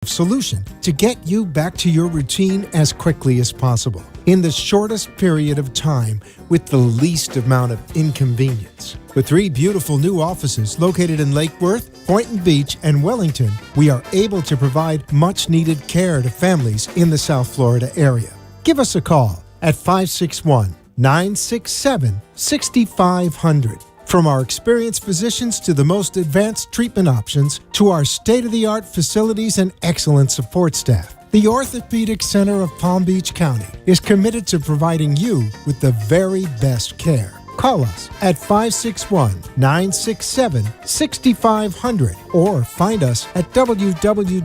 solution to get you back to your routine as quickly as possible in the shortest period of time with the least amount of inconvenience. With 3 beautiful new offices located in Lake Worth, Boynton Beach, and Wellington, we are able to provide much-needed care to families in the South Florida area. Give us a call at 561-967-6500. From our experienced physicians to the most advanced treatment options to our state-of-the-art facilities and excellent support staff, the Orthopedic Center of Palm Beach County is committed to providing you with the very best care. Call us at 561-967-6500 or find us at www.ocpbc.com.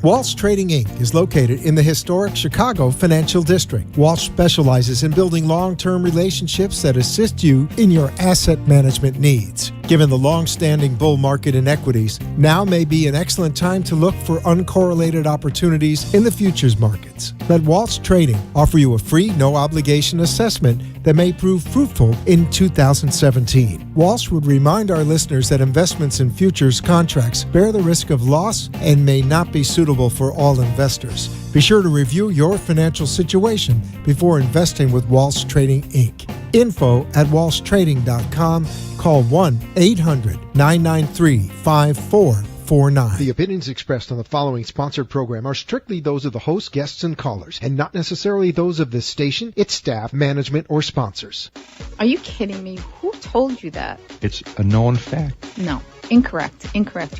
Walsh Trading Inc. is located in the historic Chicago Financial District. Walsh specializes in building long-term relationships that assist you in your asset management needs. Given the long-standing bull market in equities, now may be an excellent time to look for uncorrelated opportunities in the futures markets. Let Walsh Trading offer you a free, no-obligation assessment that may prove fruitful in 2017. Walsh would remind our listeners that investments in futures contracts bear the risk of loss and may not be suitable for all investors. Be sure to review your financial situation before investing with Walsh Trading Inc. info@walshtrading.com. Call 1-800-993-5449. The opinions expressed on the following sponsored program are strictly those of the host, guests, and callers, and not necessarily those of this station, its staff, management, or sponsors. Are you kidding me? Who told you that? It's a known fact. No. Incorrect.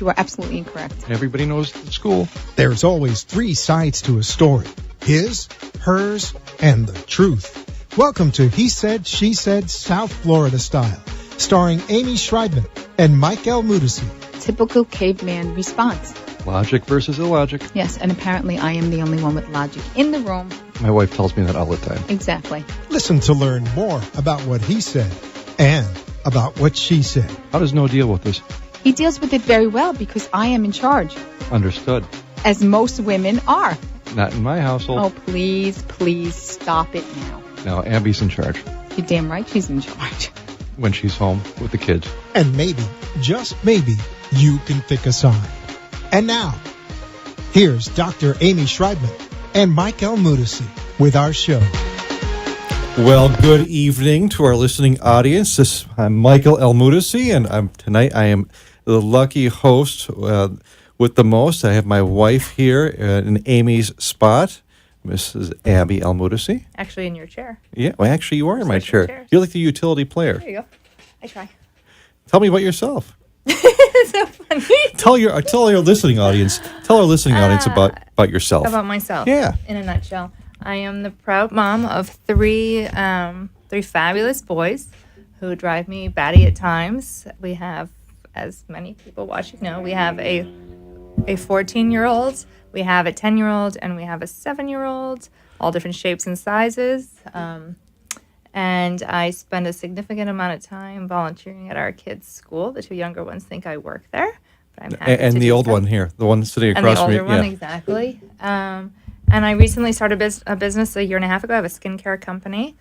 You are absolutely incorrect. Everybody knows at school. There's always 3 sides to a story. His, hers, and the truth. Welcome to He Said, She Said, South Florida Style, starring Amy Schreibman and Mike Almudacy. Typical caveman response. Logic versus illogic. Yes, and apparently I am the only one with logic in the room. My wife tells me that all the time. Exactly. Listen to learn more about what he said and about what she said. How does Noah deal with this? He deals with it very well because I am in charge. Understood. As most women are. Not in my household. Oh, please stop it now. No, Abby's in charge. You're damn right she's in charge. When she's home with the kids. And maybe, just maybe, you can pick a side. And now, here's Dr. Amy Schreibman and Mike Almudacy with our show. Well, good evening to our listening audience. I'm Michael Almudacy, and tonight I am the lucky host with the most. I have my wife here in Amy's spot, Mrs. Abby Almudacy. Actually, in your chair. Yeah, well, actually, you are in my chair. Chairs. You're like the utility player. There you go. I try. Tell me about yourself. It's so funny. Tell our listening audience. Tell our listening audience about yourself. About myself. Yeah. In a nutshell, I am the proud mom of three fabulous boys who drive me batty at times. We have, as many people watching know, we have a 14-year-old, we have a 10-year-old, and we have a 7-year-old, all different shapes and sizes. And I spend a significant amount of time volunteering at our kids' school. The 2 younger ones think I work there, but I'm happy and to the do old so. one here, the one sitting across from me. And the older one, exactly. And I recently started a business a year and a half ago. I have a skincare company,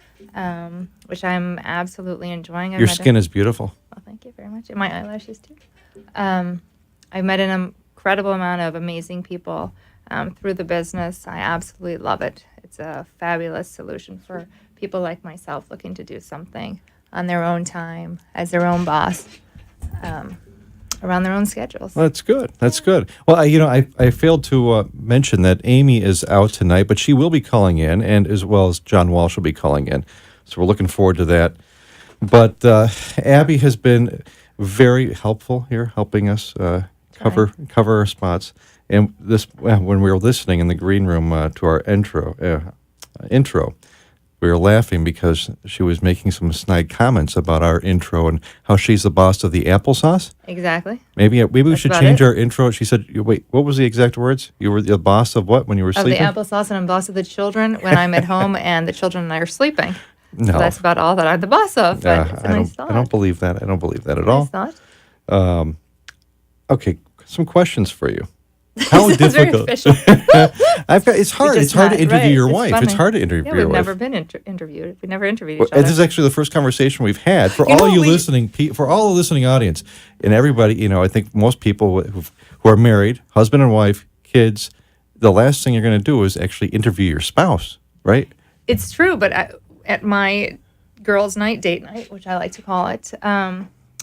which I'm absolutely enjoying. Your skin is beautiful. Well, thank you very much. And my eyelashes, too. I've met an incredible amount of amazing people through the business. I absolutely love it. It's a fabulous solution for people like myself looking to do something on their own time, as their own boss, around their own schedules. Well, that's good. That's good. Well, I failed to mention that Amy is out tonight, but she will be calling in, and as well as John Walsh will be calling in. So we're looking forward to that. But Abby has been very helpful here, helping us cover our spots. And when we were listening in the green room to our intro, we were laughing because she was making some snide comments about our intro and how she's the boss of the applesauce. Exactly. Maybe we should change our intro. She said, wait, what was the exact words? You were the boss of what when you were sleeping? Of the applesauce, and I'm boss of the children when I'm at home and the children and I are sleeping. No. So that's about all that I'm the boss of. But it's a nice thought. I don't believe that. I don't believe that at Nice all. thought. Okay, some questions for you. How Sounds very difficult. official. It's hard. It's just hard to not, interview right. your It's wife. funny. It's hard to interview Yeah, your we've wife. never been interviewed. We never interviewed Well, each other. this is actually the first conversation we've had for You know all you what we- listening, for all the listening audience, and everybody. I think most people who are married, husband and wife, kids, the last thing you're going to do is actually interview your spouse, right? It's true, but at my girls' night, date night, which I like to call it,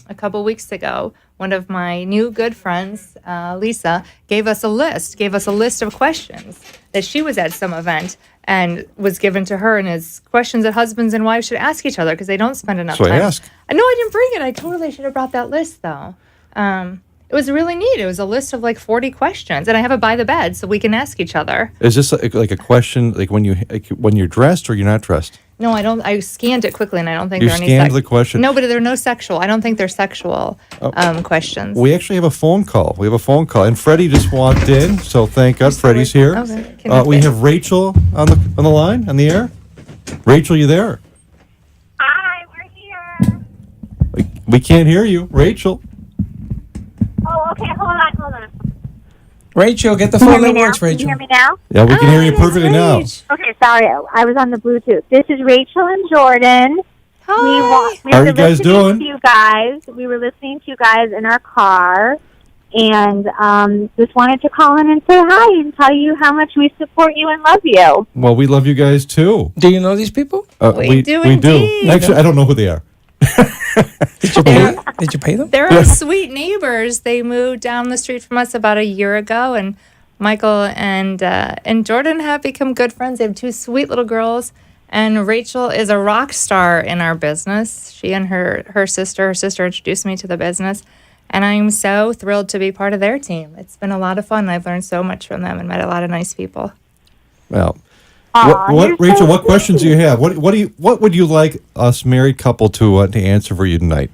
a couple weeks ago, one of my new good friends, Lisa, gave us a list of questions that she was at some event and was given to her, and it's questions that husbands and wives should ask each other because they don't spend enough So I time. ask. No, I didn't bring it. I totally should have brought that list, though. It was really neat. It was a list of like 40 questions, and I have it by the bed so we can ask each other. Is this like a question like when you're dressed or you're not dressed? No, I don't. I scanned it quickly, and I don't think You there are any. scanned the question? No, but there are no sexual. I don't think they're sexual questions. We actually have a phone call. And Freddie just walked in, so thank God Freddie's here. Okay. Can We you- have Rachel on the line, on the air. Rachel, you there? Hi, we're here. We can't hear you, Rachel. Oh, okay. Hold on. Rachel, get the Can you phone hear that me now? works, Can you Rachel. hear me now? Yeah, we can hear you Hi, perfectly now. Rach. Okay, sorry. I was on the Bluetooth. This is Rachel and Jordan. Hi. We How are were you guys listening doing? To you guys. We were listening to you guys in our car, and just wanted to call in and say hi and tell you how much we support you and love you. Well, we love you guys too. Do you know these people? We do We do. indeed. Actually, I don't know who they are. Did you pay them? They're our sweet neighbors. They moved down the street from us about a year ago, and Michael and Jordan have become good friends. They have two sweet little girls, and Rachel is a rock star in our business. She and her sister introduced me to the business, and I'm so thrilled to be part of their team. It's been a lot of fun. I've learned so much from them and met a lot of nice people. Well, Aw, you're so Rachel? What sweet. questions do you have? What would you like us married couple to answer for you tonight?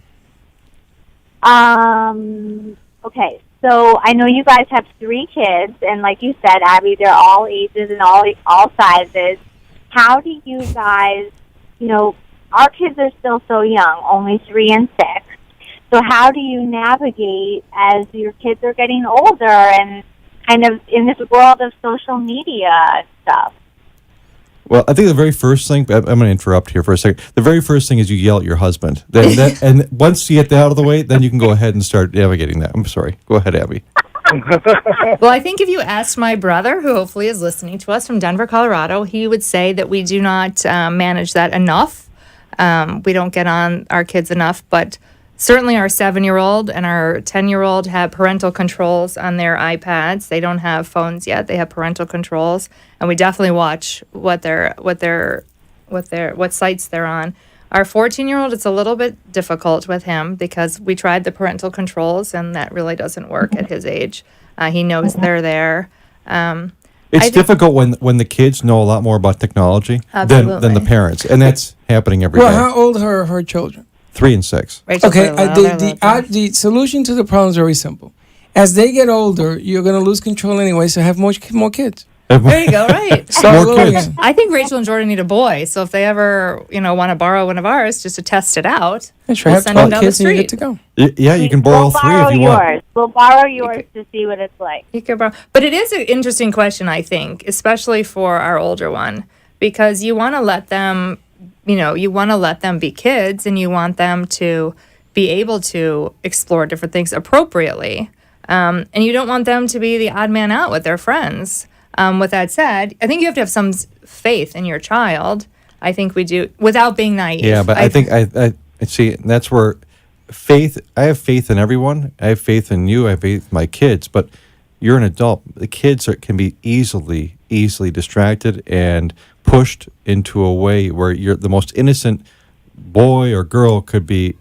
Okay. So I know you guys have 3 kids, and like you said, Abby, they're all ages and all sizes. How do you guys, our kids are still so young, only 3 and 6. So how do you navigate as your kids are getting older and kind of in this world of social media stuff? Well, I think the very first thing, I'm going to interrupt here for a second. The very first thing is you yell at your husband. And once you get that out of the way, then you can go ahead and start navigating that. I'm sorry. Go ahead, Abby. Well, I think if you asked my brother, who hopefully is listening to us from Denver, Colorado, he would say that we do not manage that enough. We don't get on our kids enough, but certainly our 7-year-old and our 10-year-old have parental controls on their iPads. They don't have phones yet. They have parental controls, and we definitely watch what sites they're on. Our 14-year-old, it's a little bit difficult with him because we tried the parental controls, and that really doesn't work at his age. He knows they're there. It's think- difficult when the kids know a lot more about technology than the Absolutely. parents. And that's happening every day. Well, how old are her children? 3 and 6. Rachel's Okay, a little the solution to the problem is very simple. As they get older, you're going to lose control anyway, so have more kids. There you go, right. Start More all over kids. again. I think Rachel and Jordan need a boy, so if they ever, want to borrow one of ours just to test it out, Yeah, sure, we'll have send them 12 down the kids and you're street. good to go. Yeah, you can borrow We'll 3 borrow if you yours. want. We'll borrow yours to see what it's like. You could borrow. But it is an interesting question, I think, especially for our older one, because you want to let them, be kids, and you want them to be able to explore different things appropriately. And you don't want them to be the odd man out with their friends. With that said, I think you have to have some faith in your child. I think we do, without being naive. Yeah, but I think I see that's where I have faith in everyone. I have faith in you. I have faith in my kids. But you're an adult. The kids can be easily distracted and pushed into a way where you're the most innocent boy or girl could be,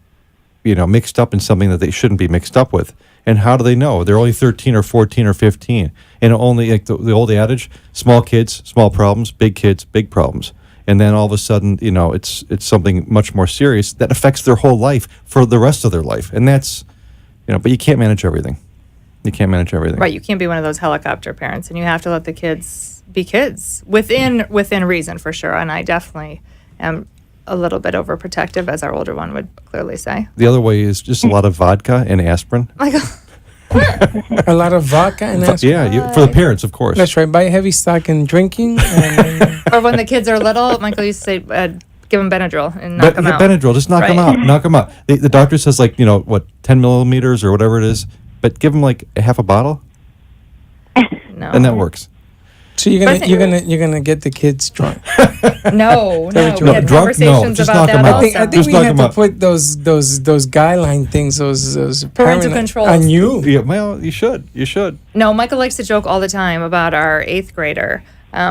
mixed up in something that they shouldn't be mixed up with. And how do they know? They're only 13 or 14 or 15. And only like the old adage, small kids, small problems, big kids, big problems. And then all of a sudden, it's something much more serious that affects their whole life for the rest of their life. And that's, but you can't manage everything. You can't manage everything. Right, you can't be one of those helicopter parents, and you have to let the kids be kids within reason, for sure. And I definitely am a little bit overprotective, as our older one would clearly say. The other way is just a lot of vodka and aspirin. Like, A lot of vodka and that's For the parents, of course. That's right. Buy heavy stock in drinking. And, Or when the kids are little, Michael used to say, give them Benadryl and knock them out. Benadryl, just knock them Right. out. Knock them out. The doctor says 10 millimeters or whatever it is, but give them like a half a bottle, No. and that works. so you're gonna get the kids drunk. No. what you We want. had Drunk? No, conversations just about knock 'em that out. I think also. Just we knock have 'em to up. put those guideline things, those Parental parent- controls. on you. Yeah, well, you should. You should. No, Michael likes to joke all the time about our 8th grader,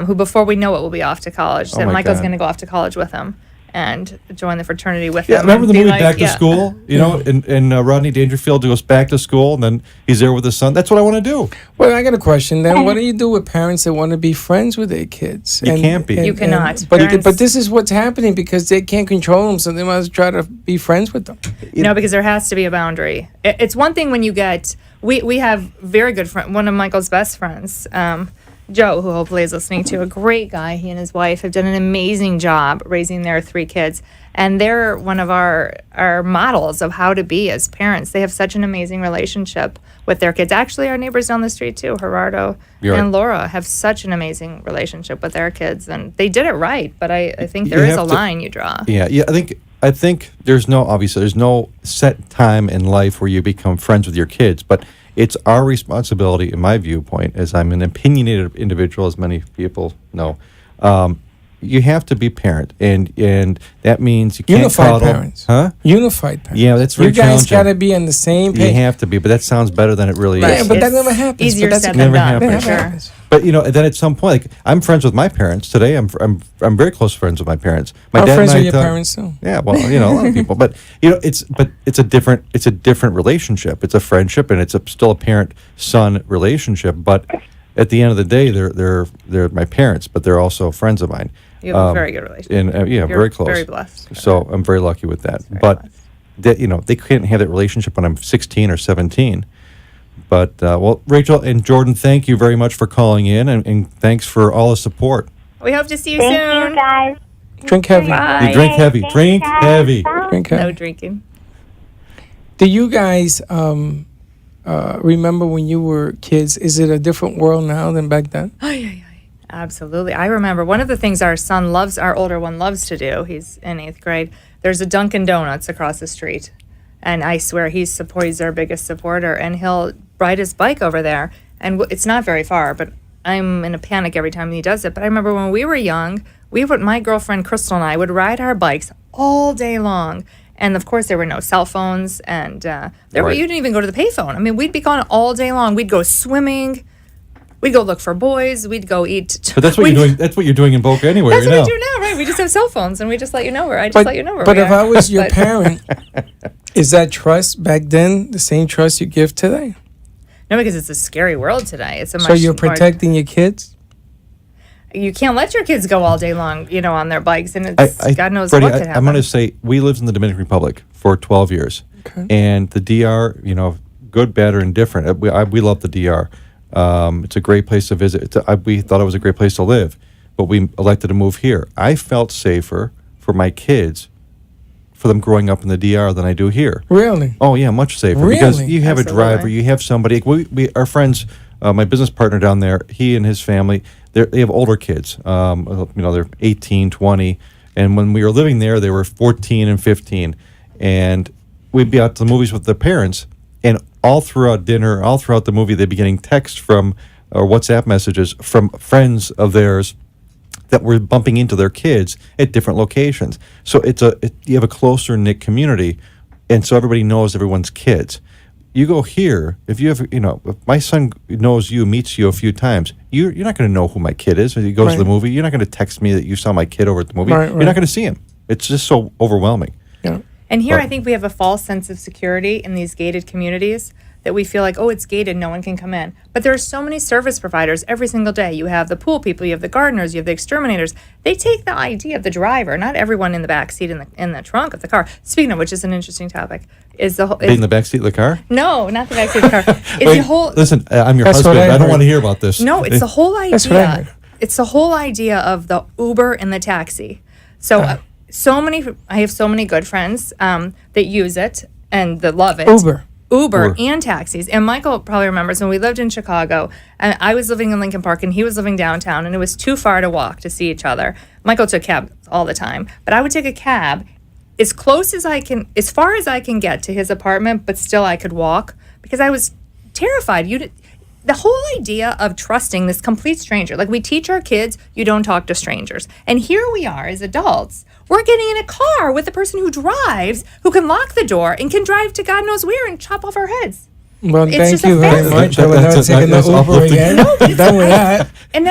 who before we know it will be off to college. That my Michael's God. going to go off to college with him and join the fraternity with Yeah, him. remember and the be movie like, Back to yeah. School? And Rodney Dangerfield goes back to school, and then he's there with his son. That's what I want to do. Well, I got a question. Then, what do you do with parents that want to be friends with their kids? You can't be. You cannot. But Parents- this is what's happening because they can't control them, so they must try to be friends with them. No, because there has to be a boundary. It's one thing when you get. We have very good friend. One of Michael's best friends, Joe, who hopefully is listening to, a great guy. He and his wife have done an amazing job raising their 3 kids, and they're one of our models of how to be as parents. They have such an amazing relationship with their kids. Actually, our neighbors down the street too, Gerardo You're and right. Laura, have such an amazing relationship with their kids, and they did it right. But I think there You is a have to- line you draw. Yeah. I think there's no set time in life where you become friends with your kids, but it's our responsibility, in my viewpoint, as I'm an opinionated individual, as many people know. You have to be parent, and that means you can't Unified coddle. parents. Huh? Unified parents. Yeah, that's very You guys challenging. got to be on the same You page. have to be, but that sounds better than it really Right. Yeah, is. but that It's never happens. Easier But that's said never than done, happens. for Never sure. happens. But then at some point, I'm friends with my parents today. I'm very close friends with my parents. My I'm dad friends and I with your talk- parents too. Yeah, well, a lot of people, but it's a different relationship. It's a friendship, and it's still a parent-son relationship. But at the end of the day, they're my parents, but they're also friends of mine. You have a very good relationship. And You're very close. very blessed. So I'm very lucky with that. Very But blessed. they couldn't have that relationship when I'm 16 or 17. But Rachel and Jordan, thank you very much for calling in, and thanks for all the support. We hope to see you Thank soon. you, guys. Drink heavy. Bye. You drink heavy. Thanks, Drink guys. heavy. Bye. Drink No heavy. drinking. Do you guys remember when you were kids? Is it a different world now than back then? Absolutely. I remember one of the things our son loves, our older one loves to do, he's in 8th grade, there's a Dunkin' Donuts across the street. And I swear he's our biggest supporter. And he'll ride his bike over there. And it's not very far, but I'm in a panic every time he does it. But I remember when we were young, my girlfriend Crystal and I would ride our bikes all day long. And of course, there were no cell phones, and you didn't even go to the payphone. I mean, we'd be gone all day long. We'd go swimming. We'd go look for boys. We'd go eat. But that's what you're doing. That's what you're doing in Boca anyway. That's right what now. we do now, right? We just have cell phones, and we just let you know where. I just But, let you know where. but we if are. I was your But- parent, is that trust back then the same trust you give today? no, because it's a scary world today. It's a So much you're more- protecting your kids? You can't let your kids go all day long, on their bikes, and it's God knows Freddie, what could happen. I'm going to say we lived in the Dominican Republic for 12 years, and the DR, good, bad, or indifferent. We love the DR. It's a great place to visit. We thought it was a great place to live, but we elected to move here. I felt safer for my kids, for them growing up in the DR than I do here. Really? Oh yeah, much safer because Really? you have a driver, Absolutely. you have somebody. Our friends, my business partner down there, he and his family, they have older kids. They're 18, 20, and when we were living there, they were 14 and 15, and we'd be out to the movies with their parents, and all throughout dinner, all throughout the movie, they'd be getting texts from or WhatsApp messages from friends of theirs that were bumping into their kids at different locations. So you have a closer knit community, and so everybody knows everyone's kids. You go here, if you have, if my son knows you, meets you a few times, you're not going to know who my kid is when he goes to the Right. movie. You're not going to text me that you saw my kid over at the movie. Right, You're right. not going to see him. It's just so overwhelming. Yeah. And here, But- I think we have a false sense of security in these gated communities that we feel like, oh, it's gated, no one can come in. But there are so many service providers every single day. You have the pool people, you have the gardeners, you have the exterminators. They take the ID of the driver, not everyone in the back seat in the trunk of the car. Speaking of which, is an interesting topic. Is the whole Being in the backseat of the car? no, not the back seat of the car. It's Wait, the whole listen, I'm your That's what husband. I I don't heard. want to hear about this. No, it's the whole That's what I idea. heard. It's the whole idea of the Uber and the taxi. So, I have so many good friends that use it and that love it. Uber. Uber and taxis. And Michael probably remembers when we lived in Chicago, and I was living in Lincoln Park and he was living downtown, and it was too far to walk to see each other. Michael took cabs all the time, but I would take a cab as close as I can, as far as I can get to his apartment, but still I could walk because I was terrified. The whole idea of trusting this complete stranger, like we teach our kids, you don't talk to strangers. And here we are as adults, we're getting in a car with the person who drives, who can lock the door and can drive to God knows where and chop off our heads. Well, It's thank just a you very fantasy. much. I would not taking the that's Uber uplifting. again. Done with that. And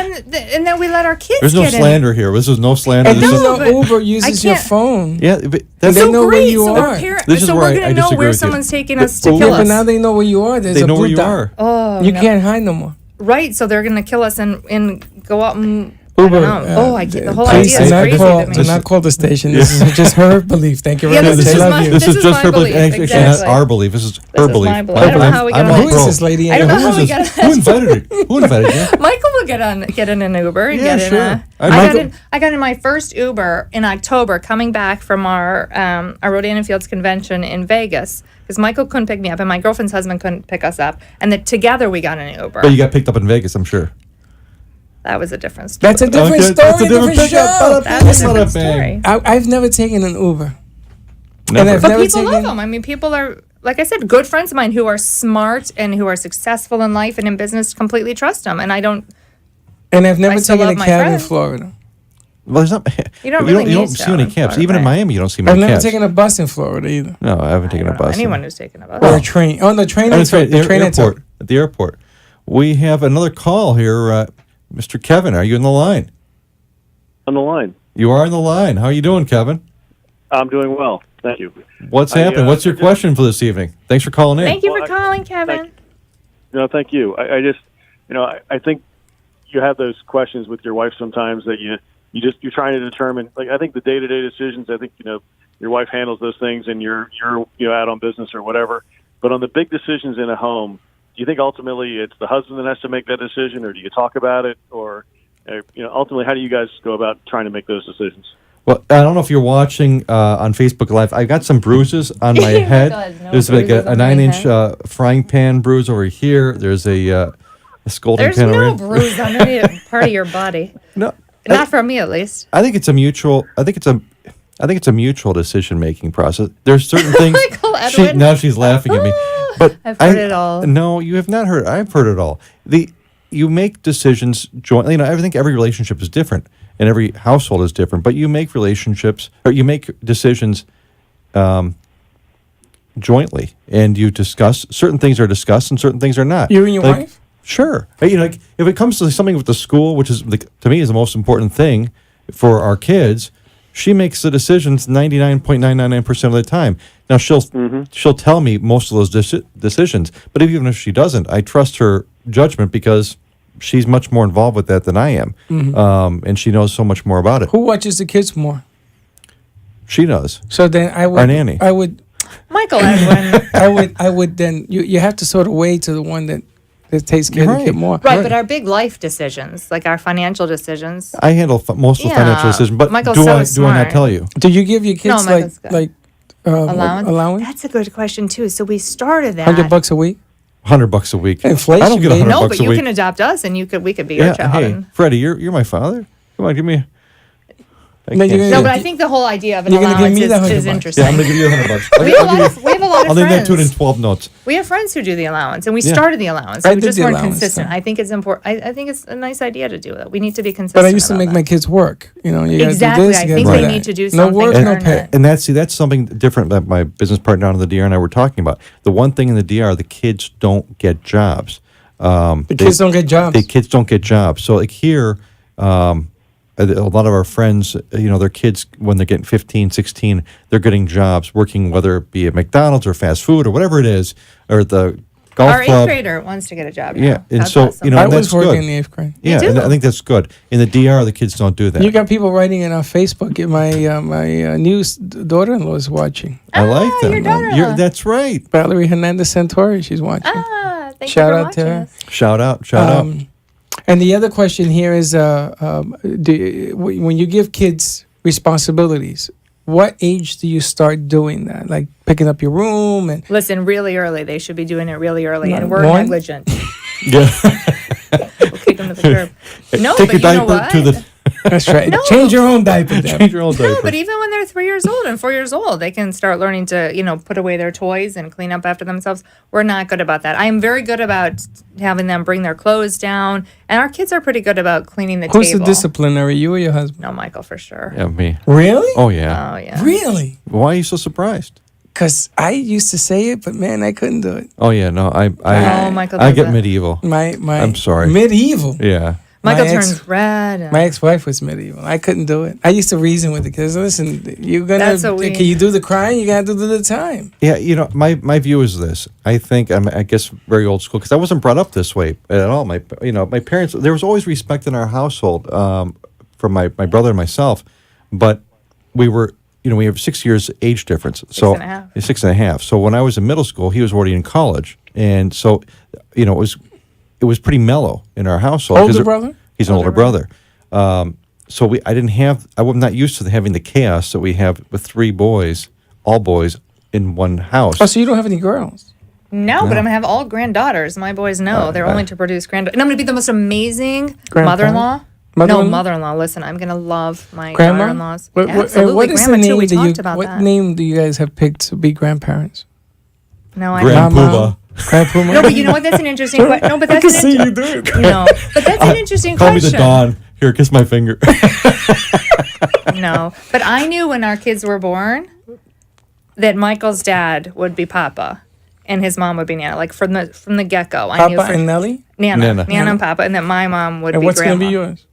then we let our kids There's no get in. slander here. This is no slander. And This you is, No, know, but Uber uses your can't- phone. yeah, but And that's they So know where great. you so are. This is so where we're I going to know disagree where with you. someone's taking But us to Uber- kill Yeah, but us. now they know where you are. There's they a know where blue you dot. are. Oh, You no. can't hide no more. Right, so they're going to kill us and go out and Uber. I don't know. I get the whole please idea is do not crazy call, to me. do not call the station. This is just her belief. Thank you Yeah, very much. this I is love my- you. This This is is just my her belief. belief, Actually, exactly. not our belief. This is This her is belief. my belief. I don't know how we got I'm on a Who is pro. this lady? I don't know Who how is we this? got Who invited her? Who invited you? Michael will get in an Uber and Yeah, get in sure. a. Michael- I got in my first Uber in October coming back from our Rodan and Fields convention in Vegas because Michael couldn't pick me up and my girlfriend's husband couldn't pick us up, and that together we got in an Uber. But you got picked up in Vegas, I'm sure. That was a different story. That's a different Okay, story. that's a different different pickup. show. That's That's a not different a bang. story. I've never taken an Uber. Never. And I've But never people taken. love them. I mean, people are, like I said, good friends of mine who are smart and who are successful in life and in business completely trust them. And I don't. And I've never I still taken a love my cab in friend. Florida. Well, there's not. You don't you really don't need see many to, cabs. but Even in right. Miami, you don't see I've many never cabs. taken a bus in Florida either. No, I haven't taken a bus. Anyone who's taken a bus. Or a train. Oh, the train. Oh, I that's right. took. The train I took. Airport. At the airport. We have another call here. Mr. Kevin, are you in the line? On the line. You are in the line. How are you doing, Kevin? I'm doing well. Thank you. What's I, happening? What's your just- question for this evening? Thanks for calling in. Thank you Well, for calling, Kevin. thank- No, thank you. I just, I think you have those questions with your wife sometimes that you're trying to determine. Like, I think the day-to-day decisions, I think, your wife handles those things and you're out on business or whatever. But on the big decisions in a home, do you think ultimately it's the husband that has to make that decision, or do you talk about it, or ultimately, how do you guys go about trying to make those decisions? Well, I don't know if you're watching on Facebook Live. I got some bruises on my head. God, no There's like bruises a on my 9-inch head. frying pan bruise over here. There's a scalding There's pan over no here. bruise underneath part of your body. No, Not from me, at least. I think it's a mutual. I think it's a mutual decision making process. There's certain things. Michael Edwin. Now she's laughing at me. But I've heard it all. No, you have not heard. I've heard it all. You make decisions jointly. I think every relationship is different, and every household is different. But you make decisions jointly, and you discuss. Certain things are discussed, and certain things are not. You and your wife? Sure. Like if it comes to something with the school, which is to me is the most important thing for our kids, she makes the decisions 99.999% of the time. Now she'll tell me most of those decisions, but even if she doesn't, I trust her judgment because she's much more involved with that than I am, and she knows so much more about it. Who watches the kids more? She does. So then I would. Our nanny. I would. Michael Edwin. I would then. You have to sort of weigh to the one that takes care of the Right. kid more. Right, but our big life decisions, like our financial decisions. I handle most of the Yeah, financial decisions, but Michael's do so I do I not smart. tell you? Do you give your kids Michael's good. Allowance? allowance? That's a good question, too. So we started that. $100 a week. $100 a week. Inflation, I don't get baby. $100 No, a but you week. can adopt us, and we could be Yeah. your child. Hey, and- Freddie, you're my father. Come on, give me. I No, can't you're say No, it. but I think the whole idea of an You're gonna give allowance me the $100 is bucks. interesting. Yeah, I'm gonna give you $100. we have a lot of I'll leave that to it in friends. 12 notes. We have friends who do the allowance, and we Yeah. started the allowance. I We did just the weren't allowance, consistent. though. I think it's important. I think it's a nice idea to do it. We need to be consistent. But I used to about make that. my kids work. You gotta Exactly. do this. I you gotta think do they that. need to do No something work, to no earn pay. it. And that's something different that my business partner down in the DR and I were talking about. The one thing in the DR, the kids don't get jobs. The kids don't get jobs. The kids don't get jobs. So like here, a lot of our friends, their kids, when they're getting 15, 16, they're getting jobs working, whether it be at McDonald's or fast food or whatever it is, or at the golf Our 8th club. grader wants to get a job. now. Yeah, and That's so, awesome. I that's was working good. in the 8th grade. Yeah, and too. I think that's good. In the DR, the kids don't do that. You got people writing in our Facebook. My new daughter-in-law is watching. I like that. your daughter-in-law. That's right. Valerie Hernandez Santori. She's watching. Thank Shout you for out to watching her. us. Shout out. And the other question here is, when you give kids responsibilities, what age do you start doing that? Like picking up your room and Listen, really early. They should be doing it really early, and Like we're one? negligent. Yeah. We'll kick them to the curb. No, Take but your you know diaper what? to the that's right. No. Change your own diaper. Deb. change your old diaper. No, but even when they're 3 years old and 4 years old, they can start learning to, put away their toys and clean up after themselves. We're not good about that. I am very good about having them bring their clothes down, and our kids are pretty good about cleaning the Who's table. the disciplinary? You or your husband? No, Michael, for sure. Yeah, me. Really? Oh yeah. Oh, yeah. Really? Why are you so surprised? Because I used to say it, but man, I couldn't do it. Oh yeah, no, I Oh, Michael I does get that. medieval. My I'm sorry. medieval. Yeah. Michael My ex- turns red. and- My ex-wife was medieval. I couldn't do it. I used to reason with the kids. Listen, you're gonna. That's what we- Can you do the crying? You gotta do the time. Yeah, my view is this. I think I guess very old school because I wasn't brought up this way at all. My parents. There was always respect in our household from my brother and myself, but we were we have 6 years age difference. So 6.5. 6.5. So when I was in middle school, he was already in college, and so it was pretty mellow in our household. 'cause Older brother? He's an older brother. So I was not used to having the chaos that we have with 3 boys, all boys in one house. Oh, so you don't have any girls? No, but I'm going to have all granddaughters. My boys know. They're only to produce granddaughters. And I'm going to be the most amazing Grandpa? mother-in-law. Mother-in-law? No, mother-in-law. Listen, I'm going to love my Grandma? daughter-in-laws. What, Absolutely. what is Grandma, the too. name We that talked about what that. name do you guys have picked to be grandparents? No, I Grand don't. Poobah. Grandpuma? No, but you know what? That's an interesting question. No, but that's an you do it. No, but that's an interesting Call question. me the Don. Here, kiss my finger. No, but I knew when our kids were born that Michael's dad would be Papa, and his mom would be Nana. Like from the get go, I knew Papa for and Nelly? Nana Nana. and Papa, and that my mom would And be what's Grandma. going to be yours?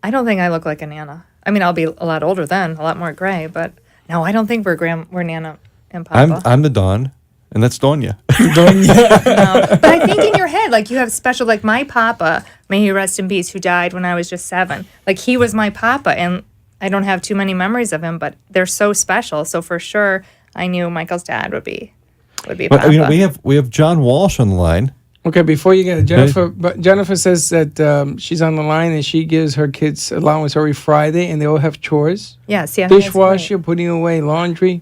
I don't think I look like a Nana. I mean, I'll be a lot older then, a lot more gray, but no, I don't think we're Nana and Papa. I'm the Don, and that's Donya. No. But I think in your head, like you have special, like my Papa, may he rest in peace, who died when I was just 7. Like he was my Papa, and I don't have too many memories of him, but they're so special. So for sure, I knew Michael's dad would be But Papa. we have John Walsh on the line. Okay, before you get it, Jennifer, but Jennifer says that she's on the line and she gives her kids allowance every Friday and they all have chores. Yes, yeah. that's Dishwasher, great. putting away laundry.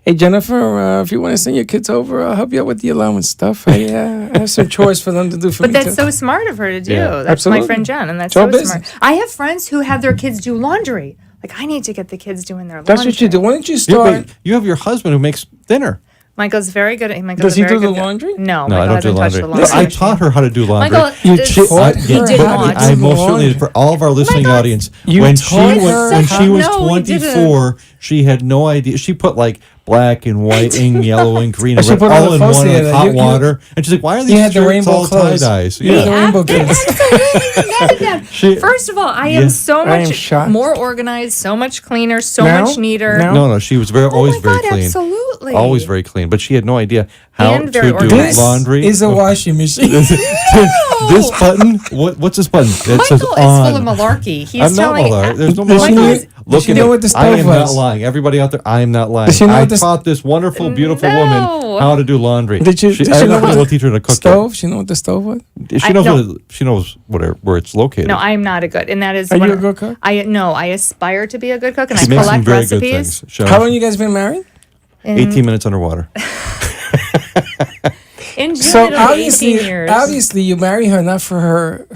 Hey, Jennifer, if you want to send your kids over, I'll help you out with the allowance stuff. I have some chores for them to do for But me. that's too. so smart of her to do. Yeah, That's absolutely. my friend Jen, and that's Show so business. smart. I have friends who have their kids do laundry. Like I need to get the kids doing their laundry. That's what you do. Why don't you Yeah, start? but you have your husband who makes dinner. Michael's very good at. Does he do the laundry? No, No, I Michael don't do hasn't touched laundry. the No, laundry. I taught her how to do laundry. Michael, You it's- taught he her did how to not. do I most laundry. certainly for all of our listening God. audience. You When taught her when she was No, he didn't. 24, she had no idea. She put like black and white and yellow and green and She red put on all the in one fussy like head. hot You- water. And she's like, "Why are You these had the shirts rainbow all tie clothes. dyes?" You had the Yeah. rainbow They're clothes. absolutely mad at them. She- First of all, I Yeah. am so I am much shocked. more organized, so much cleaner, so Now? much neater. Now? No, she was Oh always my very God, clean. absolutely. Always very clean, but she had no idea how And to very do organized. laundry. Is a washing machine. This button, what's this button? It says Michael on. is full of malarkey. He's I'm not telling malarkey. There's no Does she Michael know- is- Look does she at know it. what the I stove am was? not lying. Everybody out there, I am not lying. Does she know I what the taught this wonderful, beautiful No. woman how to do laundry. Did you? She, Did I she don't know know what we'll the teach her to cook stove? She know what the stove was? yet. She I- knows no. she knows where it's located. No, I am not a good, and that is. Are one you a of- good cook? I aspire to be a good cook, and she I makes some collect very recipes. good things. Chef. How long you guys been married? In, 18 minutes underwater. in June, So it'll be obviously, 18 years. obviously, you marry her not for her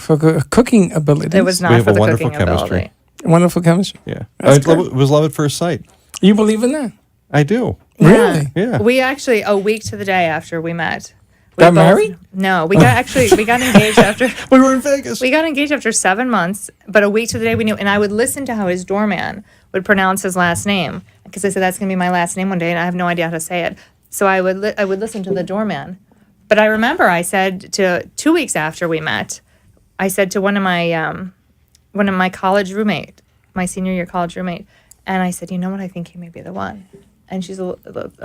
cooking abilities. It was We not have for a the wonderful cooking chemistry. ability. wonderful chemistry. Yeah, That's it was love at first sight. You believe in that? I do. Really? Yeah. We actually a week to the day after we met. We Got married? No, we got engaged after. We were in Vegas. We got engaged after 7 months, but a week to the day we knew. And I would listen to how his doorman would pronounce his last name because I said that's going to be my last name one day, and I have no idea how to say it. So I would listen to the doorman. But I remember I said to 2 weeks after we met, I said to one of my college roommate, my senior year college roommate, and I said, you know what, I think he may be the one. And she's a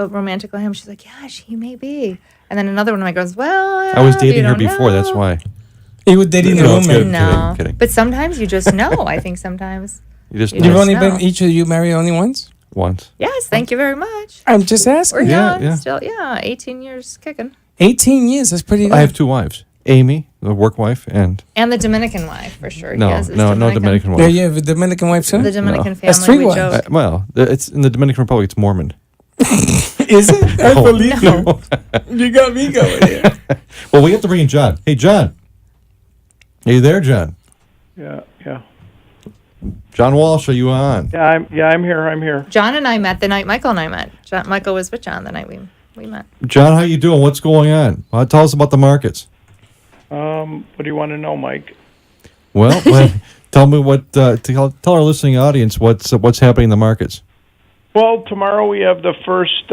romantic like him. She's like, yeah, he may be. And then another one of my girls, well, I was you dating her don't before. That's know. why. You were dating the No, it's roommate. good. No, kidding. but sometimes you just know. I think sometimes. You just You You've know just only know. been each of you married only once. once. Yes, thank you very much. I'm just We're asking. Yeah, young yeah. still. Yeah, 18 years kicking. 18 years. That's pretty good. I have 2 wives. Amy, the work wife, and the Dominican wife for sure. no, He has his no Dominican Yeah, wife. you have a Dominican wife too? The Dominican That's family. three We wives. joke. Well, it's in the Dominican Republic. It's Mormon. Is it? I Oh, believe no. you. You got me going here. Well, we have to bring in John. Hey, John. Are you there, John? Yeah. John Walsh, are you on? I'm here. John and I met the night Michael and I met. Michael was with John the night we met. John, how you doing? What's going on? Tell us about the markets. What do you want to know, Mike? Well, tell me what. Tell our listening audience what's happening in the markets. Well, tomorrow we have the first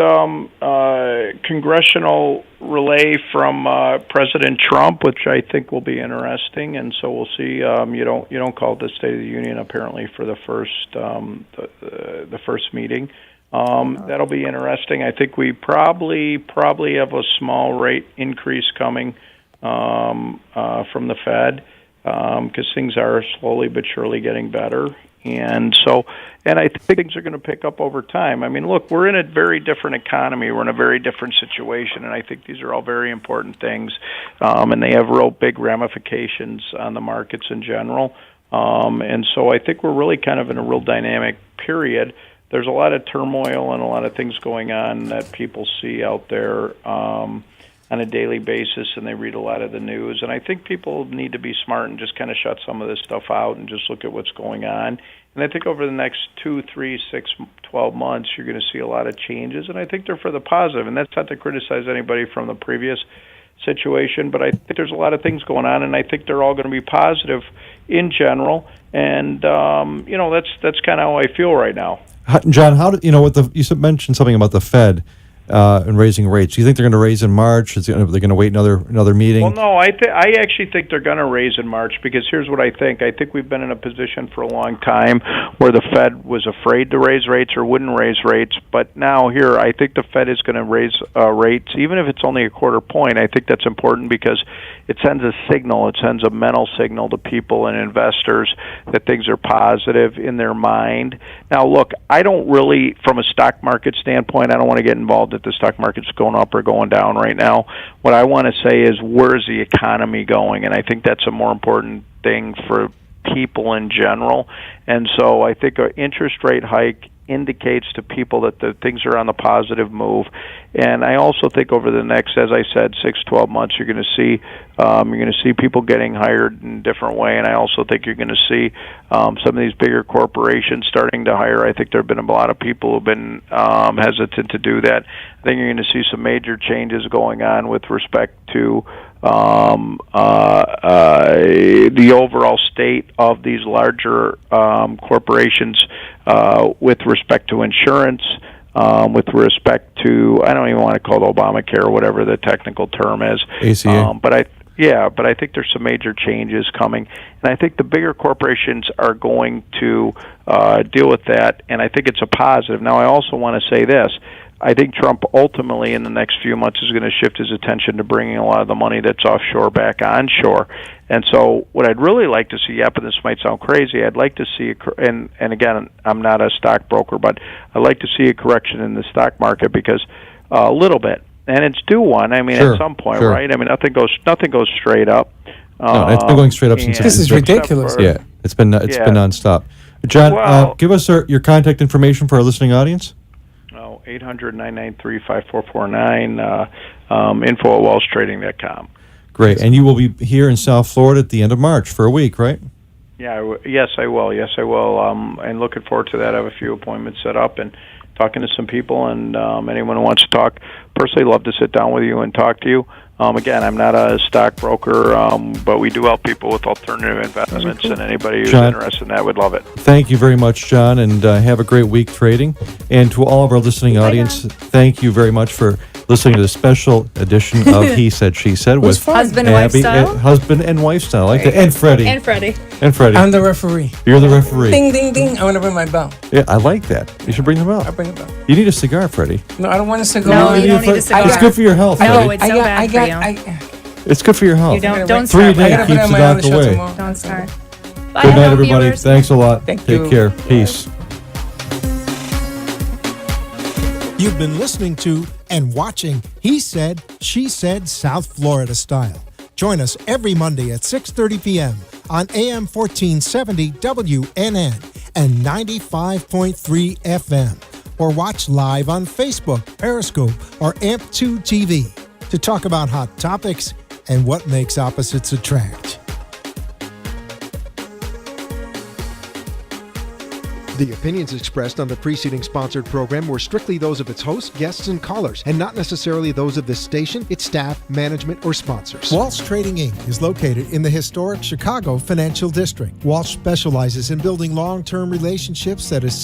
congressional relay from President Trump, which I think will be interesting, and so we'll see. You don't call it the State of the Union apparently for the first the first meeting. That'll be interesting. I think we probably have a small rate increase coming from the Fed because things are slowly but surely getting better. And I think things are going to pick up over time. I mean, look, we're in a very different economy. We're in a very different situation, and I think these are all very important things, and they have real big ramifications on the markets in general. And so I think we're really kind of in a real dynamic period. There's a lot of turmoil and a lot of things going on that people see out there on a daily basis, and they read a lot of the news. And I think people need to be smart and just kind of shut some of this stuff out and just look at what's going on. And I think over the next 2, 3, 6, 12 months, you're going to see a lot of changes, and I think they're for the positive. And that's not to criticize anybody from the previous situation, but I think there's a lot of things going on, and I think they're all going to be positive in general. And that's kind of how I feel right now. John, you mentioned something about the Fed and raising rates. Do you think they're going to raise in March? They're going to wait another meeting? Well, no, I actually think they're going to raise in March because here's what I think. I think we've been in a position for a long time where the Fed was afraid to raise rates or wouldn't raise rates, but now here I think the Fed is going to raise rates, even if it's only a quarter point. I think that's important because it sends a signal. It sends a mental signal to people and investors that things are positive in their mind. Now, look, I don't really, from a stock market standpoint, I don't want to get involved if the stock market's going up or going down right now. What I want to say is, where's the economy going? And I think that's a more important thing for people in general. And so I think an interest rate hike indicates to people that the things are on the positive move. And I also think over the next, as I said, 6-12 months, you're going to see people getting hired in a different way. And I also think you're going to see some of these bigger corporations starting to hire. I think there have been a lot of people who've been hesitant to do that. I think you're going to see some major changes going on with respect to the overall state of these larger corporations with respect to insurance, with respect to, I don't even want to call it Obamacare or whatever the technical term is. ACA. But I think there's some major changes coming, and I think the bigger corporations are going to deal with that, and I think it's a positive. Now, I also want to say this. I think Trump ultimately in the next few months is going to shift his attention to bringing a lot of the money that's offshore back onshore. And so what I'd really like to see, and this might sound crazy, I'd like to see, and again, I'm not a stockbroker, but I'd like to see a correction in the stock market because a little bit, and it's due one. I mean, Sure, at some point, sure. right? I mean, nothing goes straight up. No, it's been going straight up since. This is ridiculous. Yeah, it's been nonstop. John, Well- give us your contact information for our listening audience. 800-993-5449, info at wellstrading.com. Great, and you will be here in South Florida at the end of March for a week, right? Yeah, yes, I will. And looking forward to that. I have a few appointments set up and talking to some people, and anyone who wants to talk. Personally, love to sit down with you and talk to you. Again, I'm not a stockbroker, but we do help people with alternative investments, and anybody who's John, interested in that would love it. Thank you very much, John, and have a great week trading. And to all of our listening audience, thank you very much for listening to the special edition of He Said, She Said with fun. Husband and Abby, wife style. husband and wife style, like that. And Freddie. And Freddie. I'm the referee. You're the referee. Ding, ding, ding. I want to bring my bell. Yeah, I like that. You should bring them out. I bring a bell. You need a cigar, Freddie. No, I don't want a cigar. No, you don't need a cigar. It's good for your health, No, Freddie. it's so bad for you. It's good for your health. You don't 3 start. days gotta put it keeps on it my out other the show way. tomorrow. Don't start. Bye, Good night, hello, everybody. viewers. Thanks a lot. Thank Take you. care. Peace. You've been listening to and watching He Said, She Said South Florida Style Join us every Monday at 6:30 p.m. on AM 1470 WNN and 95.3 FM. Or watch live on Facebook, Periscope, or AMP2 TV to talk about hot topics and what makes opposites attract. The opinions expressed on the preceding sponsored program were strictly those of its hosts, guests, and callers, and not necessarily those of this station, its staff, management, or sponsors. Walsh Trading Inc. is located in the historic Chicago Financial District. Walsh specializes in building long-term relationships that assist